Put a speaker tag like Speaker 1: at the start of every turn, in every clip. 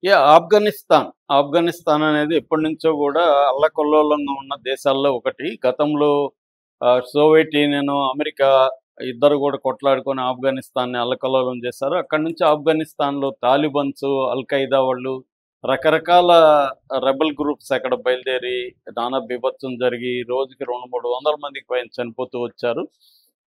Speaker 1: ఆఫ్ఘనిస్తాన్ అనేది ఎప్పటినుంచో గూడా అల్లకల్లోలంగా ఉన్న దేశాల్లో ఒకటి. గతంలో సోవియట్ యూనియను, అమెరికా ఇద్దరు గూడా కొట్లాడుకొని ఆఫ్ఘనిస్తాన్‌ని అల్లకల్లోలం చేశారు. అక్కడి నుంచి ఆఫ్ఘనిస్తాన్‌లో తాలిబన్స్, అల్-ఖైదా వాళ్ళు రకరకాల రెబెల్ గ్రూప్స్ అక్కడ బయలుదేరి నానా బీభత్సం జరిగి రోజుకి 2, 300 మందికి పైన చనిపోతూ వచ్చారు.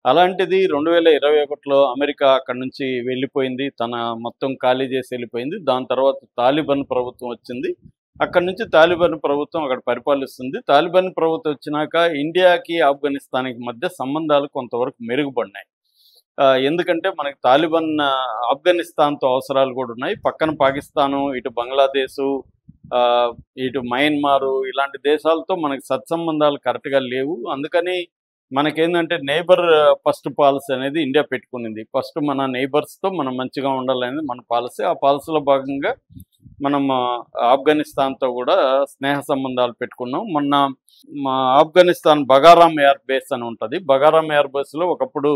Speaker 1: అలాంటిది 2021లో అమెరికా అక్కడి నుంచి వెళ్ళిపోయింది. తన మొత్తం ఖాళీ చేసి వెళ్ళిపోయింది. దాని తర్వాత తాలిబాన్ ప్రభుత్వం వచ్చింది. అక్కడి నుంచి తాలిబాన్ ప్రభుత్వం అక్కడ పరిపాలిస్తుంది. తాలిబాన్ ప్రభుత్వం వచ్చినాక ఇండియాకి, ఆఫ్ఘనిస్తాన్‌కి మధ్య సంబంధాలు కొంతవరకు మెరుగుపడినాయి. ఎందుకంటే మనకి ఆఫ్ఘనిస్తాన్‌తో అవసరాలు కూడా ఉన్నాయి. పక్కన పాకిస్తాను, ఇటు బంగ్లాదేశు, ఆహ్, ఇటు మయన్మారు ఇలాంటి దేశాలతో మనకి సత్సంబంధాలు కరెక్ట్‌గా లేవు. అందుకని మనకేందంటే నైబర్ ఫస్ట్ పాలసీ అనేది ఇండియా పెట్టుకునింది. ఫస్ట్ మన నైబర్స్‌తో మనం మంచిగా ఉండాలనేది మన పాలసీ. ఆ పాలసీలో భాగంగా మనం ఆఫ్ఘనిస్తాన్‌తో గూడా స్నేహ సంబంధాలు పెట్టుకున్నాం. మొన్న ఆఫ్ఘనిస్తాన్ బగారాం ఎయిర్ బేస్ అని ఉంటది. బగారాం ఎయిర్ బేస్‌లో ఒకప్పుడు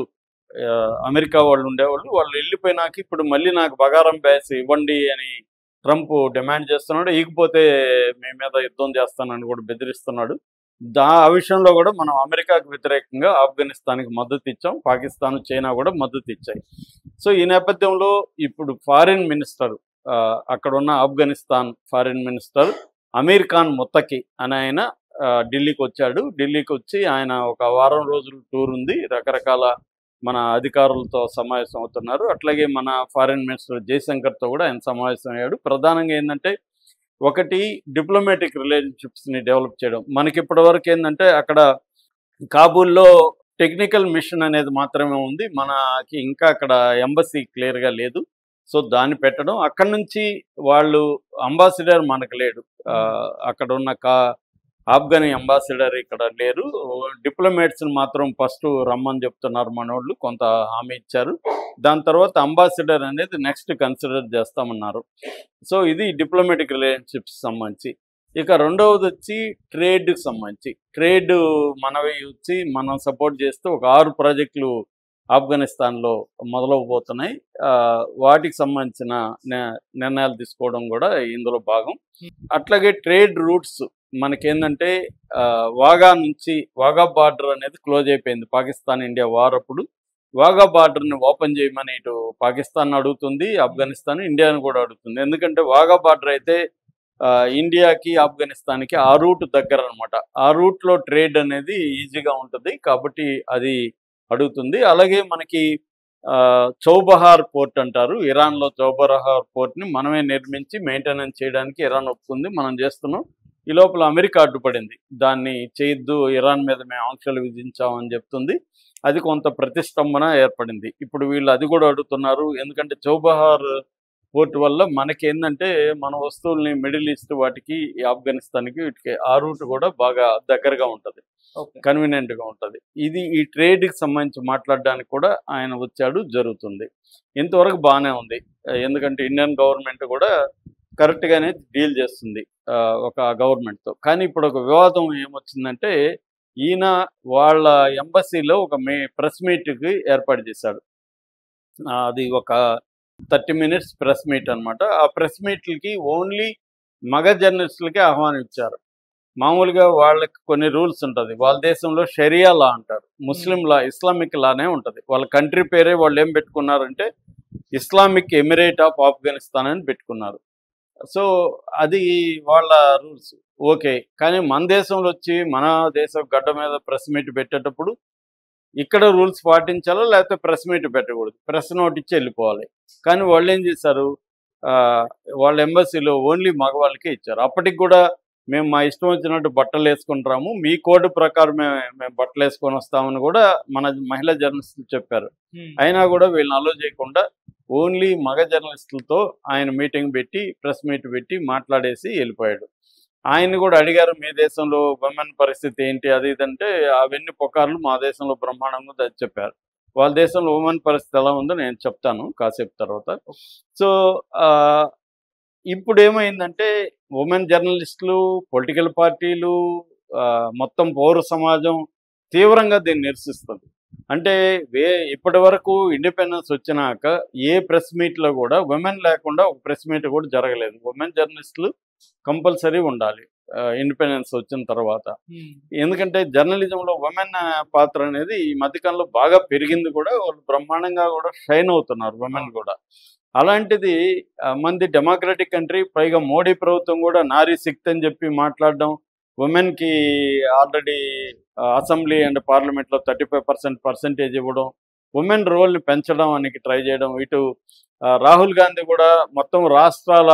Speaker 1: అమెరికా వాళ్ళు ఉండేవాళ్ళు. వాళ్ళు వెళ్ళిపోయినాక ఇప్పుడు మళ్ళీ నాకు బగారం బేస్ ఇవ్వండి అని ట్రంప్ డిమాండ్ చేస్తున్నాడు. ఇకపోతే మీ మీద యుద్ధం చేస్తానని కూడా బెదిరిస్తున్నాడు. ఆ విషయంలో కూడా మనం అమెరికాకు వ్యతిరేకంగా ఆఫ్ఘనిస్తాన్‌కి మద్దతు ఇచ్చాం. పాకిస్తాన్, చైనా కూడా మద్దతు ఇచ్చాయి. సో ఈ నేపథ్యంలో ఇప్పుడు ఫారిన్ మినిస్టర్ అక్కడున్న ఆఫ్ఘనిస్తాన్ ఫారిన్ మినిస్టర్ అమీర్ ఖాన్ ముత్తకి అని ఆయన ఢిల్లీకి వచ్చాడు. ఢిల్లీకి వచ్చి ఆయన ఒక వారం రోజులు టూర్ ఉంది. రకరకాల మన అధికారులతో సమావేశం అవుతున్నారు. అట్లాగే మన ఫారిన్ మినిస్టర్ జయశంకర్‌తో కూడా ఆయన సమావేశం అయ్యాడు. ప్రధానంగా ఏందంటే ఒకటి డిప్లొమాటిక్ రిలేషన్‌షిప్స్‌ని డెవలప్ చేయడం. మనకిప్పటివరకు ఏందంటే అక్కడ కాబూల్‌లో టెక్నికల్ మిషన్ అనేది మాత్రమే ఉంది. మనకి ఇంకా అక్కడ ఎంబసీ క్లియర్‌గా లేదు. సో దాన్ని పెట్టడం. అక్కడి నుంచి వాళ్ళు అంబాసిడర్ మనకు లేడు. అక్కడున్న ఆఫ్ఘనీ అంబాసిడర్ ఇక్కడ లేరు. డిప్లొమాట్స్‌ని మాత్రం ఫస్ట్ రమ్మని చెప్తున్నారు మనోళ్ళు. కొంత హామీ ఇచ్చారు. దాని తర్వాత అంబాసిడర్ అనేది నెక్స్ట్ కన్సిడర్ చేస్తామన్నారు. సో ఇది డిప్లొమాటిక్ రిలేషన్‌షిప్స్ సంబంధించి. ఇక రెండవదొచ్చి ట్రేడ్‌కి సంబంధించి. మనవి వచ్చి మనం సపోర్ట్ చేస్తూ ఒక 6 ప్రాజెక్టులు ఆఫ్ఘనిస్తాన్‌లో మొదలవబోతున్నాయి. వాటికి సంబంధించిన నిర్ణయాలు తీసుకోవడం కూడా ఇందులో భాగం. అట్లాగే ట్రేడ్ రూట్స్ మనకేందంటే వాఘా బార్డర్ అనేది క్లోజ్ అయిపోయింది. పాకిస్తాన్, ఇండియా వార్ అప్పుడు. వాఘా బార్డర్‌ని ఓపెన్ చేయమని ఇటు పాకిస్తాన్ అడుగుతుంది, ఆఫ్ఘనిస్తాన్, ఇండియాను కూడా అడుగుతుంది. ఎందుకంటే వాఘా బార్డర్ అయితే ఇండియాకి, ఆఫ్ఘనిస్తాన్‌కి ఆ రూట్ దగ్గరనమాట. ఆ రూట్‌లో ట్రేడ్ అనేది ఈజీగా ఉంటది. కాబట్టి అది అడుగుతుంది. అలాగే మనకి చౌబహార్ పోర్ట్ అంటారు. ఇరాన్‌లో చౌబహార్ పోర్ట్‌ని మనమే నిర్మించి మెయింటెనెన్స్ చేయడానికి ఇరాన్ ఒప్పుకుంది. మనం చేస్తున్నాం. ఈ లోపల అమెరికా అడ్డుపడింది. దాన్ని చేయొద్దు, ఇరాన్ మీద మేము ఆంక్షలు విధించామని చెప్తుంది. అది కొంత ప్రతిష్టంభన ఏర్పడింది. ఇప్పుడు వీళ్ళు అది కూడా అడుగుతున్నారు. ఎందుకంటే చౌబహార్ పోర్ట్ వల్ల మనకేందంటే మన వస్తువుల్ని మిడిల్ ఈస్ట్ వాటికి, ఆఫ్ఘనిస్తాన్‌కి వీటికి ఆ రూట్ కూడా బాగా దగ్గరగా ఉంటది. కన్వీనియంట్‌గా ఉంటది. ఈ ట్రేడ్‌కి సంబంధించి మాట్లాడడానికి కూడా ఆయన వచ్చాడు, జరుగుతుంది. ఇంతవరకు బానే ఉంది. ఎందుకంటే ఇండియన్ గవర్నమెంట్ కూడా కరెక్ట్‌గానే డీల్ చేస్తుంది ఒక గవర్నమెంట్‌తో. కానీ ఇప్పుడు ఒక వివాదం ఏమొచ్చిందంటే ఈయన వాళ్ళ ఎంబసీలో ఒక ప్రెస్ మీట్‌కి ఏర్పాటు చేశాడు. అది ఒక 30 మినిట్స్ ప్రెస్ మీట్ అనమాట. ఆ ప్రెస్ మీట్‌లకి ఓన్లీ మగ జర్నలిస్టులకే ఆహ్వానించారు. మామూలుగా వాళ్ళకి కొన్ని రూల్స్ ఉంటది. వాళ్ళ దేశంలో షరియా లా అంటారు. ముస్లిం లా, ఇస్లామిక్ లానే ఉంటది. వాళ్ళ కంట్రీ పేరే వాళ్ళేం పెట్టుకున్నారంటే ఇస్లామిక్ ఎమిరేట్ ఆఫ్ ఆఫ్ఘనిస్తాన్ అని పెట్టుకున్నారు. సో అది వాళ్ళ రూల్స్. ఓకే. కానీ మన దేశంలో వచ్చి మన దేశ గడ్డ మీద ప్రెస్ మీట్ పెట్టేటప్పుడు ఇక్కడ రూల్స్ పాటించాలా? లేకపోతే ప్రెస్ మీట్ పెట్టకూడదు. ప్రెస్ నోట్ ఇచ్చి వెళ్ళిపోవాలి. కానీ వాళ్ళేం చేశారు, వాళ్ళ ఎంబసీలో ఓన్లీ మగవాళ్ళకే ఇచ్చారు. అప్పటికి కూడా మేము మా ఇష్టం వచ్చినట్టు బట్టలేసుకొని రాము. మీ కోడ్ ప్రకారమే మేము బట్టలేసుకొని వస్తామని కూడా మన మహిళా జర్నలిస్టులు చెప్పారు. అయినా కూడా వీళ్ళని అలో చేయకుండా ఓన్లీ మగ జర్నలిస్టులతో ఆయన మీటింగ్ పెట్టి, ప్రెస్ మీట్ పెట్టి మాట్లాడేసి వెళ్ళిపోయాడు. ఆయన్ని కూడా అడిగారు, మీ దేశంలో విమెన్ పరిస్థితి ఏంటి అది ఇది అంటే, అవన్నీ పుకార్లు, మా దేశంలో బ్రహ్మాండంగా ఉందని చెప్పారు. వాళ్ళ దేశంలో ఉమెన్ పరిస్థితి ఎలా ఉందో నేను చెప్తాను కాసేపు తర్వాత. సో ఇప్పుడేమైందంటే ఉమెన్ జర్నలిస్టులు, పొలిటికల్ పార్టీలు, మొత్తం పౌర సమాజం తీవ్రంగా దీన్ని నిరసిస్తుంది. అంటే ఇప్పటి వరకు ఇండిపెండెన్స్ వచ్చినాక ఏ ప్రెస్ మీట్లో కూడా ఉమెన్ లేకుండా ఒక ప్రెస్ మీట్ కూడా జరగలేదు. ఉమెన్ జర్నలిస్టులు కంపల్సరీ ఉండాలి ఇండిపెండెన్స్ వచ్చిన తర్వాత. ఎందుకంటే జర్నలిజంలో ఉమెన్ పాత్ర అనేది ఈ మధ్యకాలంలో బాగా పెరిగింది కూడా, వాళ్ళు బ్రహ్మాండంగా కూడా షైన్ అవుతున్నారు ఉమెన్ కూడా. అలాంటిది మంది డెమోక్రటిక్ కంట్రీ, పైగా మోడీ ప్రభుత్వం కూడా నారీ శక్తి అని చెప్పి మాట్లాడడం, ఉమెన్కి ఆల్రెడీ అసెంబ్లీ అండ్ పార్లమెంట్లో 35% పర్సెంటేజ్ ఇవ్వడం, ఉమెన్ రోల్ని పెంచడం అనేది ట్రై చేయడం. ఇటు రాహుల్ గాంధీ కూడా మొత్తం రాష్ట్రాల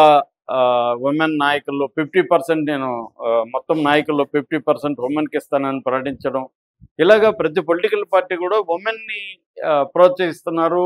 Speaker 1: ఉమెన్ నాయకుల్లో 50% నేను మొత్తం నాయకుల్లో 50% ఉమెన్కి ఇస్తానని ప్రకటించడం. ఇలాగా ప్రతి పొలిటికల్ పార్టీ కూడా ఉమెన్ని ప్రోత్సహిస్తున్నారు.